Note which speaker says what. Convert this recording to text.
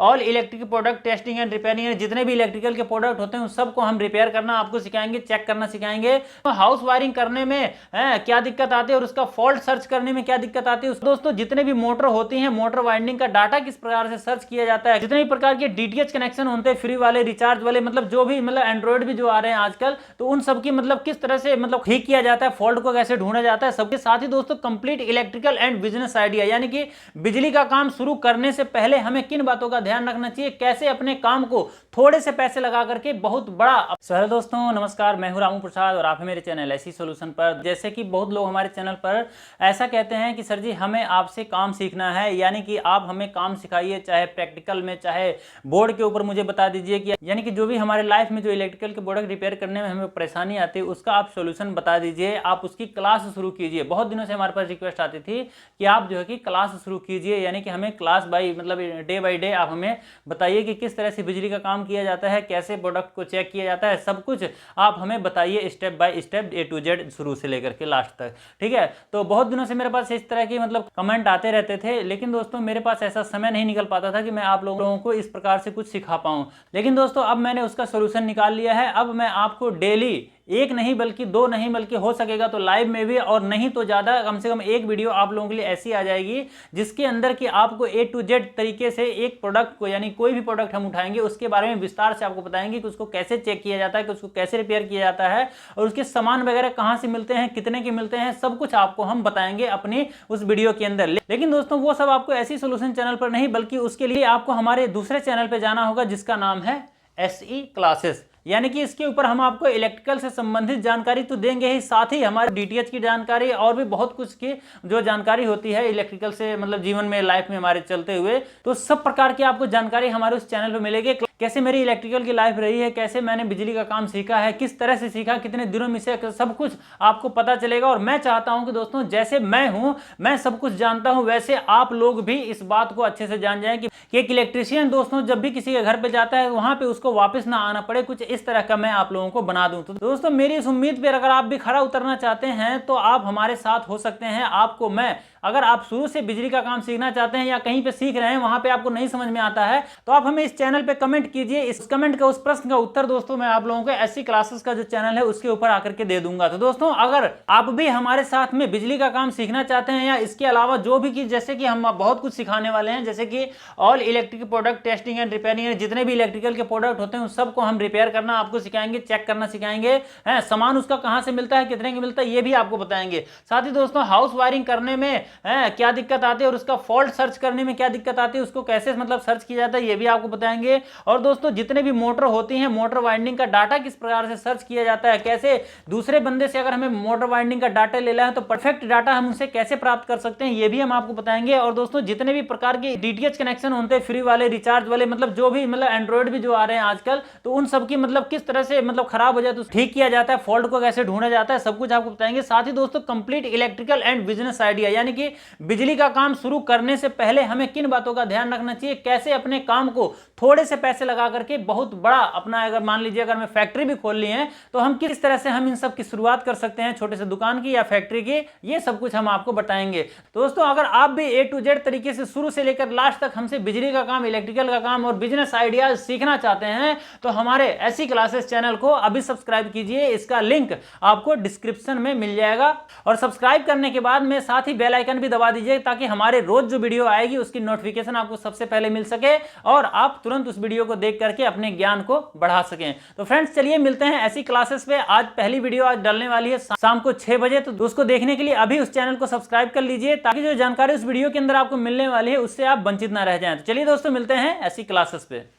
Speaker 1: All electric product testing and repairing, जितने भी electrical के प्रोडक्ट होते हैं उन सबको हम रिपेयर करना आपको सिखाएंगे, चेक करना सिखाएंगे। तो हाउस वायरिंग करने में क्या दिक्कत आती है और उसका फॉल्ट सर्च करने में क्या दिक्कत आती है। दोस्तों जितने भी मोटर होती हैं, मोटर वाइंडिंग का डाटा किस प्रकार से सर्च किया जाता है, जितने भी प्रकार के डीटीएच कनेक्शन होते हैं, फ्री वाले, रिचार्ज वाले, मतलब जो भी मतलब एंड्रॉइड भी जो आ रहे हैं आजकल, तो उन सब की मतलब किस तरह से मतलब ठीक किया जाता है, फॉल्ट को कैसे ढूंढा जाता है। सबके साथ ही दोस्तों complete electrical and business idea, यानी कि बिजली का काम शुरू करने से पहले हमें किन बातों का ध्यान रखना चाहिए, कैसे अपने काम को थोड़े से पैसे लगा करके बहुत बड़ा। सर दोस्तों नमस्कार, मैं हूं रामू प्रसाद और आप हैं मेरे चैनल ऐसी सॉल्यूशन पर। जैसे कि बहुत लोग हमारे चैनल पर ऐसा कहते हैं कि सर जी हमें आपसे काम सीखना है, यानी कि आप हमें काम सिखाइए, चाहे प्रैक्टिकल में चाहे बोर्ड के ऊपर मुझे बता दीजिए कि यानी कि जो भी हमारे लाइफ में जो इलेक्ट्रिकल के प्रोडक्ट रिपेयर करने में हमें परेशानी आती है उसका आप सॉल्यूशन बता दीजिए, आप उसकी क्लास शुरू कीजिए। बहुत दिनों से हमारे पास रिक्वेस्ट आती थी कि आप जो है कि क्लास शुरू कीजिए, यानी कि हमें क्लास बाय मतलब डे बाय डे आप हमें बताइए कि किस तरह से बिजली का काम किया जाता है, कैसे प्रोडक्ट को चेक किया जाता है, सब कुछ आप हमें बताइए step by step A to Z शुरू से लेकर के लास्ट तक। ठीक है, तो बहुत दिनों से मेरे पास इस तरह की मतलब कमेंट आते रहते थे, लेकिन दोस्तों मेरे पास ऐसा समय नहीं निकल पाता था कि मैं आप लोगों को इस प्रकार से कुछ सिखा पाऊं। लेकिन दोस्तों अब मैंने उसका सोल्यूशन निकाल लिया है। अब मैं आपको डेली एक नहीं बल्कि दो नहीं बल्कि हो सकेगा तो लाइव में भी, और नहीं तो ज्यादा कम से कम एक वीडियो आप लोगों के लिए ऐसी आ जाएगी जिसके अंदर कि आपको A to Z तरीके से एक प्रोडक्ट को, यानी कोई भी प्रोडक्ट हम उठाएंगे उसके बारे में विस्तार से आपको बताएंगे कि उसको कैसे चेक किया जाता है, कि उसको कैसे रिपेयर किया जाता है और उसके सामान वगैरह कहां से मिलते हैं, कितने के मिलते हैं, सब कुछ आपको हम बताएंगे अपनी उस वीडियो के अंदर। लेकिन दोस्तों वो सब आपको ऐसी सॉल्यूशन चैनल पर नहीं, बल्कि उसके लिए आपको हमारे दूसरे चैनल पर जाना होगा जिसका नाम है SE क्लासेस। यानी कि इसके ऊपर हम आपको इलेक्ट्रिकल से संबंधित जानकारी तो देंगे ही, साथ ही हमारे डीटीएच की जानकारी और भी बहुत कुछ की जो जानकारी होती है इलेक्ट्रिकल से मतलब जीवन में लाइफ में हमारे चलते हुए, तो सब प्रकार की आपको जानकारी हमारे उस चैनल पर मिलेगी। कैसे मेरी इलेक्ट्रिकल की लाइफ रही है, कैसे मैंने बिजली का काम सीखा है, किस तरह से सीखा, कितने दिनों में से, सब कुछ आपको पता चलेगा। और मैं चाहता हूं कि दोस्तों जैसे मैं हूं, मैं सब कुछ जानता हूं, वैसे आप लोग भी इस बात को अच्छे से जान जाएं कि एक इलेक्ट्रिशियन दोस्तों जब भी किसी के घर पे जाता है वहां पे उसको वापस ना आना पड़े, कुछ इस तरह का मैं आप लोगों को बना दूं। तो दोस्तों मेरी इस उम्मीद पर अगर आप भी खरा उतरना चाहते हैं तो आप हमारे साथ हो सकते हैं। आपको मैं, अगर आप शुरू से बिजली का काम सीखना चाहते हैं या कहीं पे सीख रहे हैं वहां पे आपको नहीं समझ में आता है, तो आप हमें इस चैनल पे कमेंट कीजिए। इस कमेंट का, उस प्रश्न का उत्तर दोस्तों मैं आप लोगों को ऐसी क्लासेस का जो चैनल है उसके ऊपर आकर के दे दूंगा। तो दोस्तों अगर आप भी हमारे साथ में बिजली का काम सीखना चाहते हैं या इसके अलावा जो भी, कि जैसे कि हम बहुत कुछ सिखाने वाले हैं, जैसे कि all electric product testing and repairing, जितने भी इलेक्ट्रिकल के प्रोडक्ट होते हैं उन सबको हम रिपेयर करना आपको सिखाएंगे, चेक करना सिखाएंगे, सामान उसका कहां से मिलता है, कितने का मिलता है, ये भी आपको बताएंगे। साथ ही दोस्तों हाउस वायरिंग करने में क्या दिक्कत आती है और उसका फॉल्ट सर्च करने में क्या दिक्कत आती है, उसको कैसे मतलब सर्च किया जाता है, ये भी आपको बताएंगे। और दोस्तों जितने भी मोटर होती हैं, मोटर वाइंडिंग का डाटा किस प्रकार से सर्च किया जाता है, कैसे दूसरे बंदे से अगर हमें मोटर वाइंडिंग का डाटा लेना है तो परफेक्ट डाटा हम उनसे कैसे प्राप्त कर सकते हैं, ये भी हम आपको बताएंगे। और दोस्तों जितने भी प्रकार के डीटीएच कनेक्शन होते हैं, फ्री वाले, रिचार्ज वाले, मतलब जो भी मतलब एंड्रॉइड भी जो आ रहे हैं आजकल, तो उन सब की मतलब किस तरह से मतलब खराब हो जाए तो ठीक किया जाता है, फॉल्ट को कैसे ढूंढा जाता है, सब कुछ आपको बताएंगे। साथ ही दोस्तों complete electrical and business idea, यानी कि बिजली का काम शुरू करने से पहले हमें किन बातों का ध्यान रखना चाहिए, कैसे अपने काम को थोड़े से पैसे लगा करके बहुत बड़ा अपना, अगर मान लीजिए अगर मैं फैक्ट्री भी खोल ली है तो हम किस तरह से हम इन सब की शुरुआत कर सकते हैं, छोटे से दुकान की या फैक्ट्री की, ये सब कुछ हम आपको बताएंगे। तो दोस्तों अगर आप भी A to Z तरीके से शुरू से लेकर लास्ट तक हमसे बिजली का काम, इलेक्ट्रिकल का काम और बिजनेस आइडियाज सीखना चाहते हैं तो हमारे ऐसी क्लासेस चैनल को अभी सब्सक्राइब कीजिए। इसका लिंक आपको डिस्क्रिप्शन में मिल जाएगा। और सब्सक्राइब करने के बाद में साथ ही बेल आइकन भी दबा दीजिए ताकि हमारे रोज जो वीडियो आएगी उसकी नोटिफिकेशन आपको सबसे पहले मिल सके और आप तुरंत उस वीडियो को देख करके अपने ज्ञान को बढ़ा सकें। तो फ्रेंड्स चलिए मिलते हैं ऐसी क्लासेस पे। आज पहली वीडियो आज डलने वाली है शाम को 6 बजे, तो उसको देखने के लिए अभी उस चैनल को सब्सक्राइब कर लीजिए ताकि जो जानकारी उस वीडियो के अंदर आपको मिलने वाली है उससे आप वंचित ना रह जाएं। तो चलिए दोस्तों मिलते हैं ऐसी क्लासेस पे।